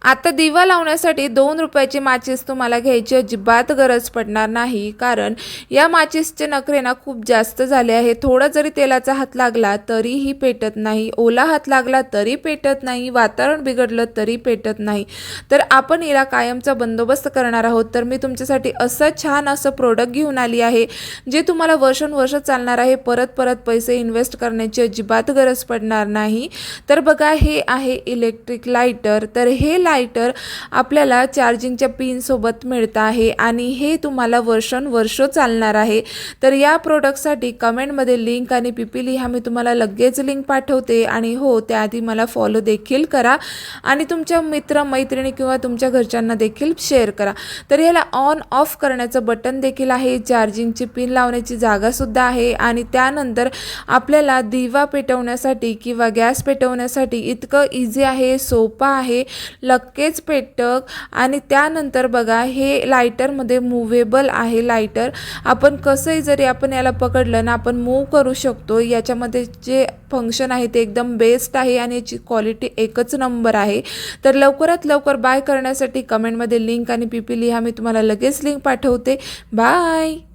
आता दिवा लावण्यासाठी 2 रुपयाची माचीस तुम्हाला घ्यायची अजिबात गरज पडणार नाही, कारण या माचीसचे नखरे ना खूप जास्त झाले आहे. थोडा जरी तेलाचा हात लागला तरीही पेटत नाही, ओला हात लागला तरी पेटत नाही, वातावरण बिघडलं तरी पेटत नाही. तर आपण हिला कायमचा बंदोबस्त करणार आहोत. तर मी तुमच्यासाठी असं छान असं प्रोडक्ट घेऊन आली आहे जे तुम्हाला वर्षानुवर्ष चालणार आहे. परत परत पैसे इन्व्हेस्ट करण्याची अजिबात गरज पडणार नाही. तर बघा, हे आहे इलेक्ट्रिक लायटर. तर हे लायटर आपल्याला चार्जिंगच्या पिनसोबत मिळतं आहे आणि हे तुम्हाला वर्षानुवर्ष चालणार आहे. तर या प्रोडक्टसाठी कमेंटमध्ये लिंक आणि पीपी लिहा, मी तुम्हाला लगेच लिंक पाठवते. आणि हो, त्याआधी मला फॉलो देखील करा आणि तुमच्या मित्र मैत्रिणी किंवा तुमच्या घरच्यांना देखील शेअर करा. तर याला ऑन ऑफ करण्याचं बटन देखील आहे, चार्जिंगची पिन लावण्याची जागासुद्धा आहे आणि त्यानंतर आपल्याला दिवा पेटवण्यासाठी किंवा गॅस पेटवण्यासाठी इतकं इझी आहे, सोपं आहे, लगेच पेटतं. आणि त्यानंतर बघा, हे लायटरमध्ये मूवेबल आहे लायटर. आपण कसंही जरी आपण याला पकडलं ना, आपण मूव करू शकतो. याच्यामध्ये जे फंक्शन आहे ते एकदम बेस्ट आहे आणि याची क्वालिटी एकच नंबर आहे. तर लवकरात लवकर बाय करण्यासाठी कमेंटमध्ये लिंक आणि पीपी लिहा, मी तुम्हाला लगेच लिंक पाठवते. बाय.